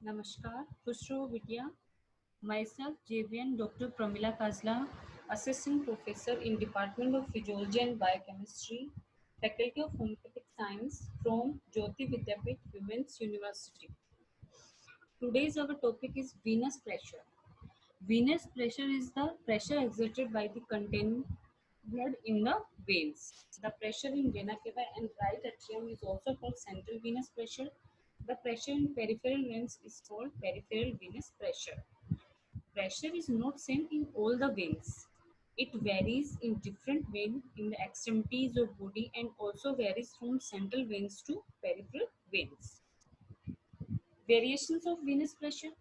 Namaskar, Khusro Vidya. Myself, JVN Dr. Pramila Kazla, Assistant Professor in Department of Physiology and Biochemistry, Faculty of Homeopathic Science from Jyoti Vidyapith Women's University. Today's our topic is venous pressure. Venous pressure is the pressure exerted by the contained blood in the veins. The pressure in vena cava and right atrium is also called central venous pressure. The pressure in peripheral veins is called peripheral venous pressure. Pressure is not same in all the veins. It varies in different veins in the extremities of body and also varies from central veins to peripheral veins. Variations of venous pressure.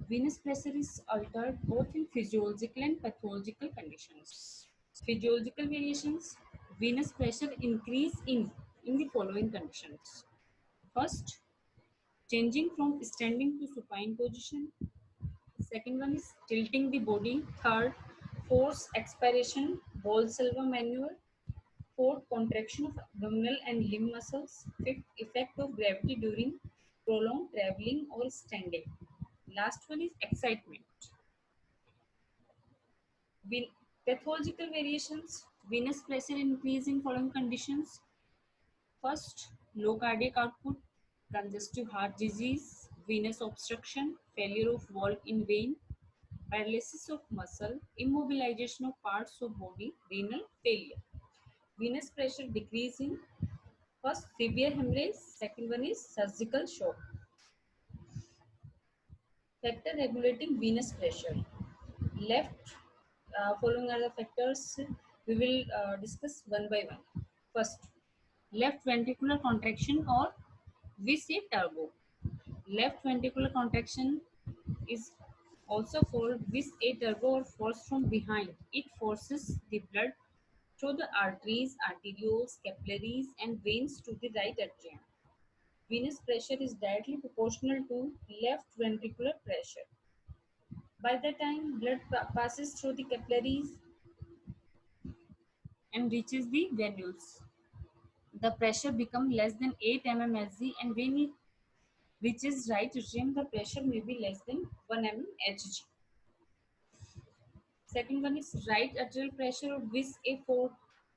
Venous pressure is altered both in physiological and pathological conditions. Physiological variations, venous pressure increase in the following conditions. First, changing from standing to supine position. Second one is tilting the body. Third, force expiration, Valsalva maneuver. Fourth, contraction of abdominal and limb muscles. Fifth, effect of gravity during prolonged traveling or standing. Last one is excitement. Pathological variations, venous pressure increase in following conditions. First, low cardiac output, congestive heart disease, venous obstruction, failure of valve in vein, paralysis of muscle, immobilization of parts of body, renal failure. Venous pressure decreasing. First, severe hemorrhage. Second one is surgical shock. Factor regulating venous pressure. Left, following are the factors we will discuss one by one. First, left ventricular contraction or we say turbo. Left ventricular contraction is also called vis a turbo or force from behind. It forces the blood through the arteries, arterioles, capillaries, and veins to the right atrium. Venous pressure is directly proportional to left ventricular pressure. By the time blood passes through the capillaries and reaches the venules, the pressure becomes less than 8 mmHg, and when it reaches right atrium, the pressure may be less than 1 mmHg. Second one is right atrial pressure or vis a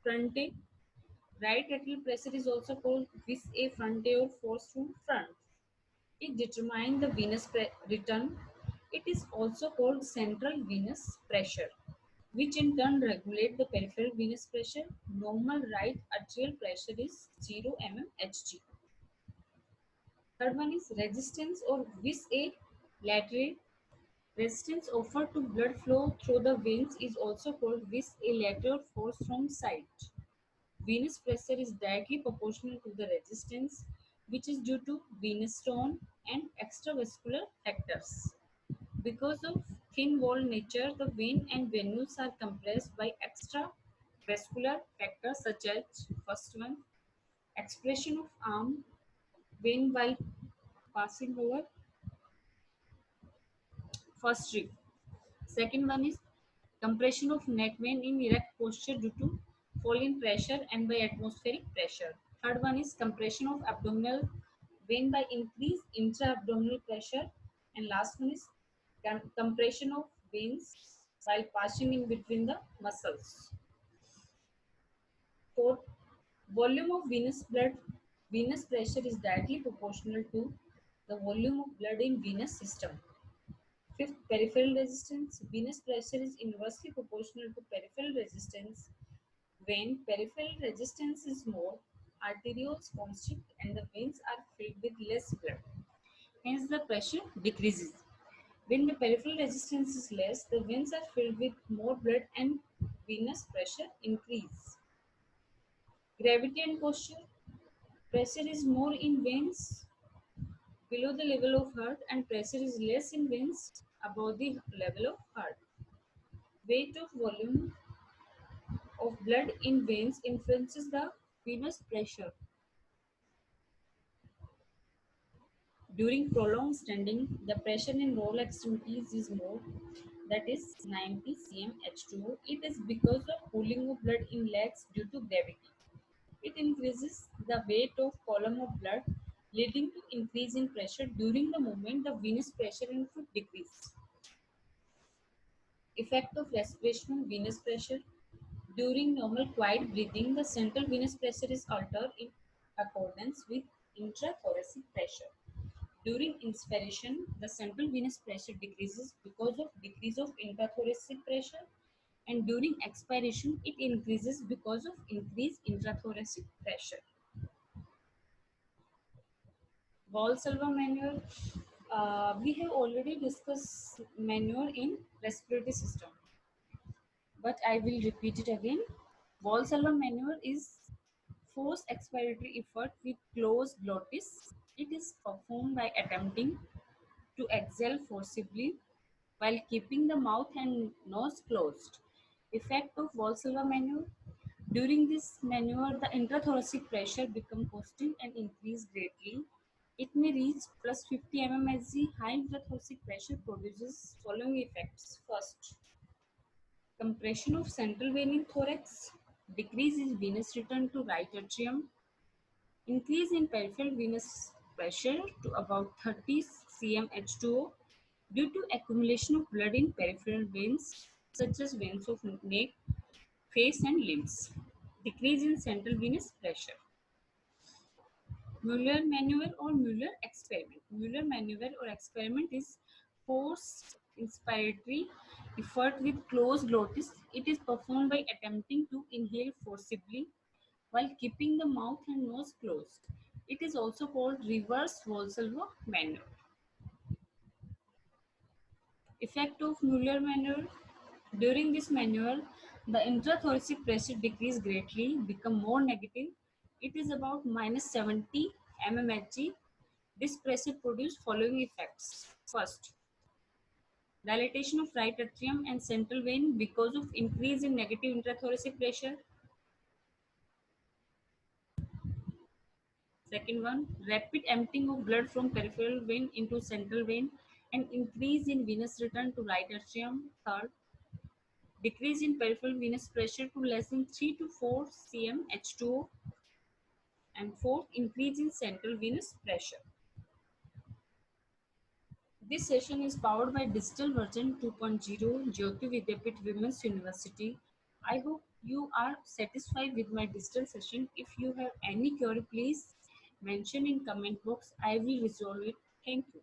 fronte. Right atrial pressure is also called vis a fronte or force from front. It determines the venous return. It is also called central venous pressure, which in turn regulate the peripheral venous pressure. Normal right atrial pressure is 0 mmHg. Third one is resistance or vis a lateral. Resistance offered to blood flow through the veins is also called vis a lateral force from side. Venous pressure is directly proportional to the resistance, which is due to venous tone and extravascular factors. Because of thin wall nature, the vein and venules are compressed by extravascular factors such as first one, expression of arm vein while passing over first rib. Second one is compression of neck vein in erect posture due to fall in pressure and by atmospheric pressure. Third one is compression of abdominal vein by increased intra-abdominal pressure. And last one is compression of veins while passing in between the muscles. Fourth, volume of venous blood. Venous pressure is directly proportional to the volume of blood in venous system. Fifth, peripheral resistance. Venous pressure is inversely proportional to peripheral resistance. When peripheral resistance is more, arterioles constrict and the veins are filled with less blood. Hence, the pressure decreases. When the peripheral resistance is less, the veins are filled with more blood and venous pressure increase. Gravity and posture. Pressure is more in veins below the level of heart and pressure is less in veins above the level of heart. Weight of volume of blood in veins influences the venous pressure. During prolonged standing, the pressure in lower extremities is more, that is 90 cm H2O. It is because of pooling of blood in legs due to gravity. It increases the weight of column of blood leading to increase in pressure during the moment the venous pressure in foot decrease. Effect of respiration on venous pressure. During normal quiet breathing, the central venous pressure is altered in accordance with intrathoracic pressure. During inspiration, the central venous pressure decreases because of decrease of intrathoracic pressure, and during expiration, it increases because of increased intrathoracic pressure. Valsalva maneuver. We have already discussed maneuver in respiratory system, but I will repeat it again. Valsalva maneuver is forced expiratory effort with closed glottis. It is performed by attempting to exhale forcibly while keeping the mouth and nose closed. Effect of Valsalva maneuver. During this maneuver, the intrathoracic pressure becomes constant and increase greatly. It may reach plus 50 mmHg. High intrathoracic pressure produces following effects. First, compression of central vein in thorax, decrease in venous return to right atrium, increase in peripheral venous pressure to about 30 cm H2O due to accumulation of blood in peripheral veins such as veins of neck, face and limbs. Decrease in central venous pressure. Mueller maneuver or Mueller experiment. Mueller maneuver or experiment is forced inspiratory effort with closed glottis. It is performed by attempting to inhale forcibly while keeping the mouth and nose closed. It is also called reverse Valsalva maneuver. Effect of Mueller maneuver. During this maneuver, the intrathoracic pressure decreases greatly, become more negative. It is about minus 70 mmHg. This pressure produces following effects. First, dilatation of right atrium and central vein because of increase in negative intrathoracic pressure. Second one, rapid emptying of blood from peripheral vein into central vein and increase in venous return to right atrium. Third, decrease in peripheral venous pressure to less than 3 to 4 cm H2O. And fourth, increase in central venous pressure. This session is powered by Digital Version 2.0 Jyoti Vidyapith Women's University. I hope you are satisfied with my digital session. If you have any query, please mention in comment box. I will resolve it. Thank you.